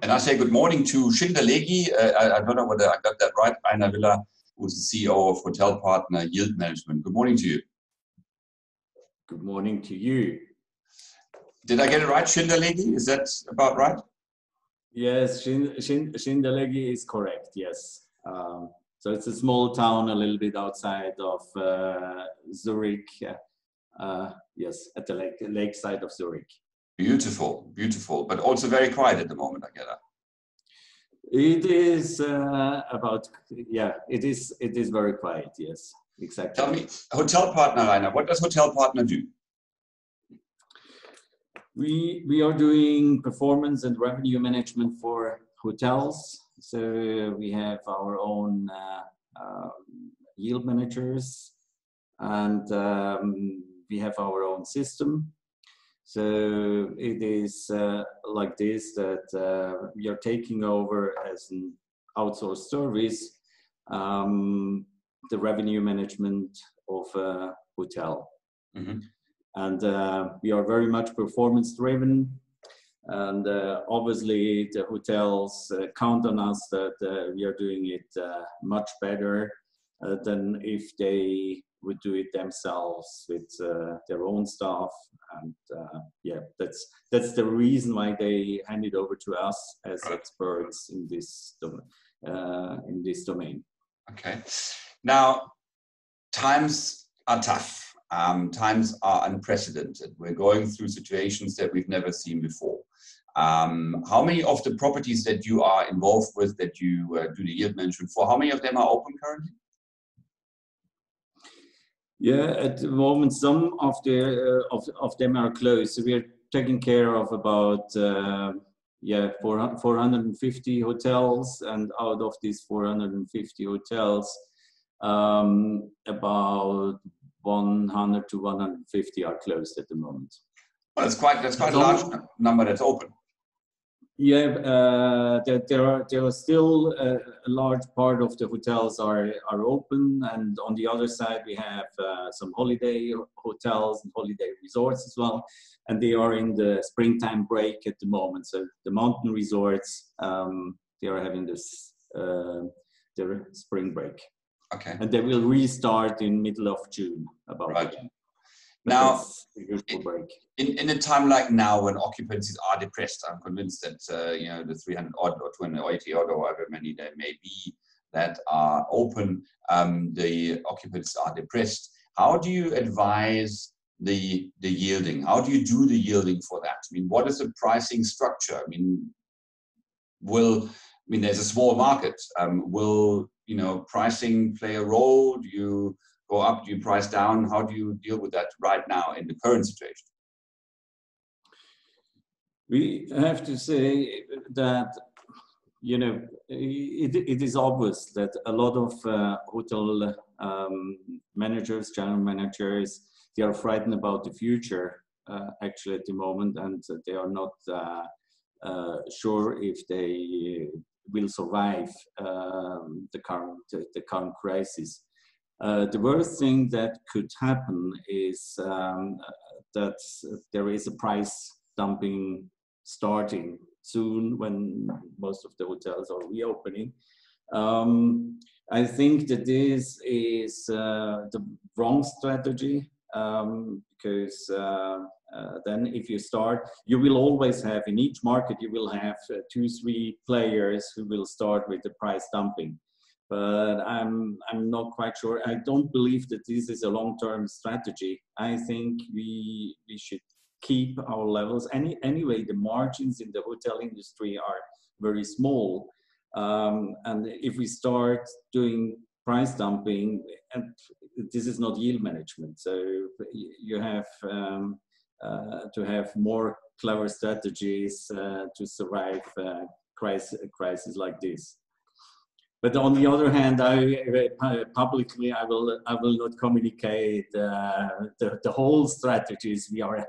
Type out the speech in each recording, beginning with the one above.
And I say good morning to Schinderlegi. I don't know whether I got that right. Rainer Willa, who's the CEO of Hotel Partner Yield Management. Good morning to you. Good morning to you. Did I get it right, Schinderlegi? Is that about right? Yes, Schinderlegi is correct, yes. So it's a small town a little bit outside of Zurich, yes, at the lakeside of Zurich. Beautiful, beautiful, but also very quiet at the moment, I gather. It is it is very quiet, yes, exactly. Tell me, Hotel Partner, Rainer, what does Hotel Partner do? We are doing performance and revenue management for hotels. So we have our own yield managers, and we have our own system. So it is like this, that we are taking over as an outsourced service the revenue management of a hotel. Mm-hmm. And we are very much performance driven. And obviously the hotels count on us that we are doing it much better than if they would do it themselves with their own staff. And yeah, that's the reason why they hand it over to us as experts in this domain. Okay. Now, times are tough. Times are unprecedented. We're going through situations that we've never seen before. How many of the properties that you are involved with, that you do the yield management for, how many of them are open currently? Yeah, at the moment, some of them are closed. So we are taking care of about 450 hotels, and out of these 450 hotels, about 100 to 150 are closed at the moment. Well, that's quite a large number that's open. Yeah, there are still a large part of the hotels are open, and on the other side we have some holiday hotels and holiday resorts as well, and they are in the springtime break at the moment. So the mountain resorts, they are having this their spring break. Okay. And they will restart in middle of June. About now, in a time like now when occupancies are depressed, I'm convinced that the 300 odd or 280 odd or however many there may be that are open, the occupancies are depressed. How do you advise the yielding? How do you do the yielding for that? I mean, what is the pricing structure? I mean, there's a small market. Will pricing play a role? Do you go up? Do you price down? How do you deal with that right now in the current situation? We have to say that, it is obvious that a lot of hotel managers, general managers, they are frightened about the future actually at the moment, and they are not sure if they will survive the current crisis. The worst thing that could happen is that there is a price dumping starting soon when most of the hotels are reopening. I think that this is the wrong strategy because then if you start, you will always have, in each market, you will have 2-3 players who will start with the price dumping. But I'm not quite sure. I don't believe that this is a long-term strategy. I think we should keep our levels. Anyway, the margins in the hotel industry are very small. And if we start doing price dumping, and this is not yield management, so you have to have more clever strategies to survive crises like this. But on the other hand, publicly I will not communicate the whole strategies we are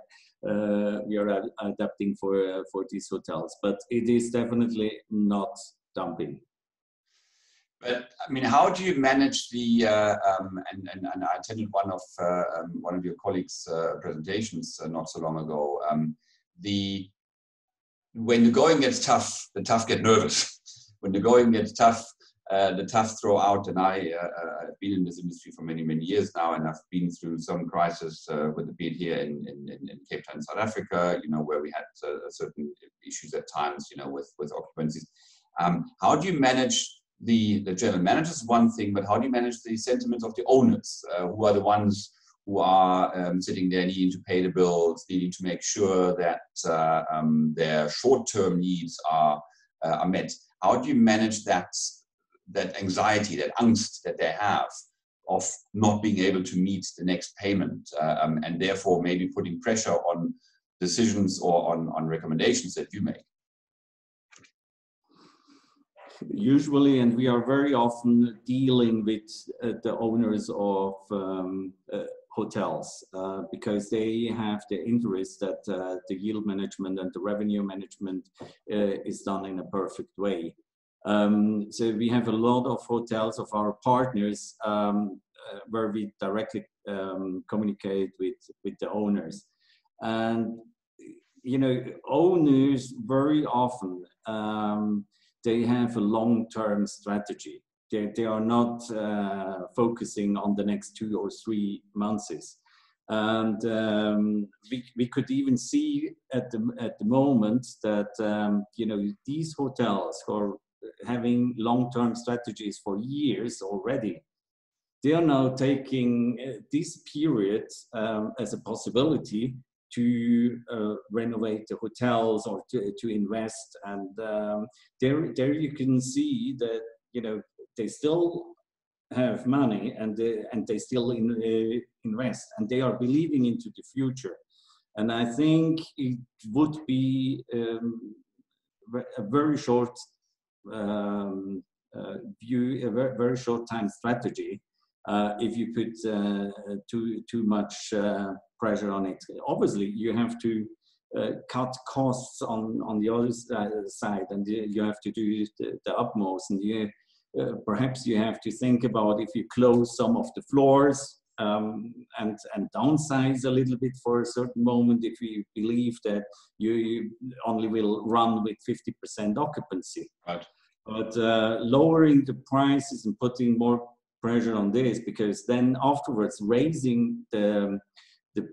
adapting for these hotels. But it is definitely not dumping. But I mean, how do you manage the? And I attended one of your colleagues' presentations not so long ago. The when the going gets tough, the tough get nervous. When the going gets tough, the tough throw out. And I've been in this industry for many, many years now, and I've been through some crisis, with the bid here in Cape Town, South Africa, where we had certain issues at times, with occupancies. How do you manage the general managers? One thing, but how do you manage the sentiments of the owners, who are the ones who are sitting there needing to pay the bills, needing to make sure that their short-term needs are met? How do you manage that anxiety, that angst that they have of not being able to meet the next payment, and therefore maybe putting pressure on decisions or on recommendations that you make? Usually, and we are very often dealing with the owners of hotels, because they have the interest that the yield management and the revenue management is done in a perfect way. So we have a lot of hotels of our partners where we directly communicate with the owners. And, owners very often, they have a long-term strategy. They are not focusing on the next 2 or 3 months. And we could even see at the moment that, these hotels who are having long-term strategies for years already, they are now taking this period as a possibility to renovate the hotels or to invest. And there you can see that, they still have money and they still invest, and they are believing into the future. And I think it would be a very short view, a very short time strategy if you put too much pressure on it. Obviously, you have to cut costs on the other side, and you have to do the utmost. And perhaps you have to think about if you close some of the floors and downsize a little bit for a certain moment if you believe that you only will run with 50% occupancy. Right. But lowering the prices and putting more pressure on this, because then afterwards raising the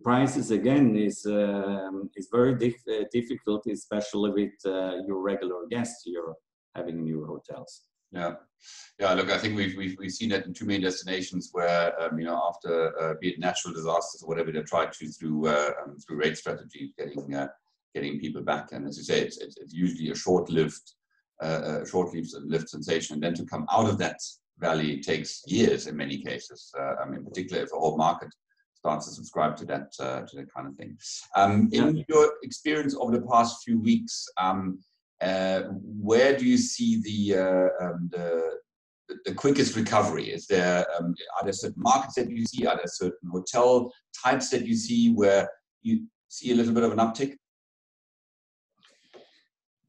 prices again is very difficult, especially with your regular guests you're having in your hotels. Yeah. Look, I think we've seen that in too many destinations where after be it natural disasters or whatever, they try to through rate strategies getting people back. And as you say, it's usually a short-lived sensation, and then to come out of that valley takes years in many cases. In particular, if a whole market starts to subscribe to that kind of thing. In your experience over the past few weeks, where do you see the quickest recovery? Is there are there certain markets that you see? Are there certain hotel types that you see where you see a little bit of an uptick?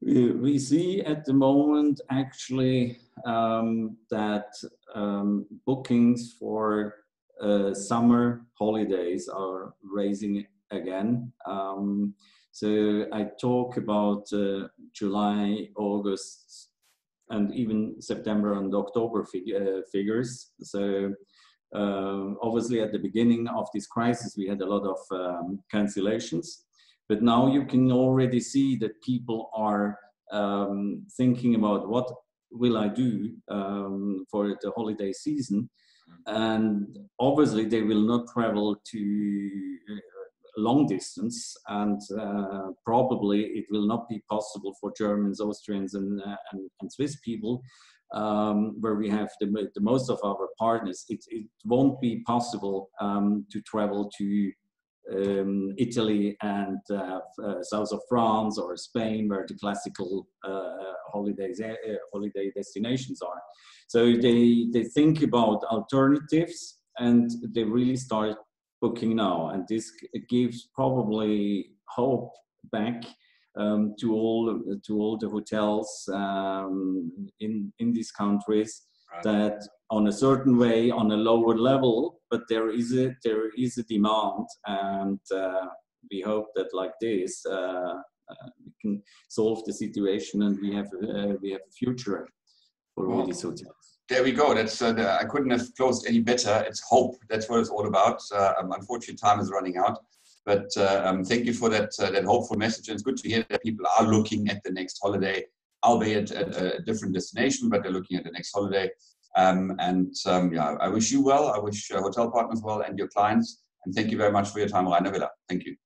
We see at the moment actually that bookings for summer holidays are rising again. So I talk about July, August, and even September and October figures. So obviously at the beginning of this crisis, we had a lot of cancellations. But now you can already see that people are thinking about what will I do for the holiday season. And obviously they will not travel to long distance, and probably it will not be possible for Germans, Austrians, and Swiss people, where we have the most of our partners. It won't be possible to travel to Italy and south of France or Spain, where the classical holiday destinations are. So they think about alternatives, and they really start booking now, and this gives probably hope back to all the hotels in these countries, right, that on a certain way, on a lower level, but there is a demand, and we hope that like this can solve the situation, and we have a future for all these hotels. There we go. That's I couldn't have closed any better. It's hope. That's what it's all about. Unfortunately, time is running out. But thank you for that hopeful message. And it's good to hear that people are looking at the next holiday, albeit at a different destination, but they're looking at the next holiday. Yeah, I wish you well. I wish Hotel Partners well and your clients. And thank you very much for your time, Rainer Willa. Thank you.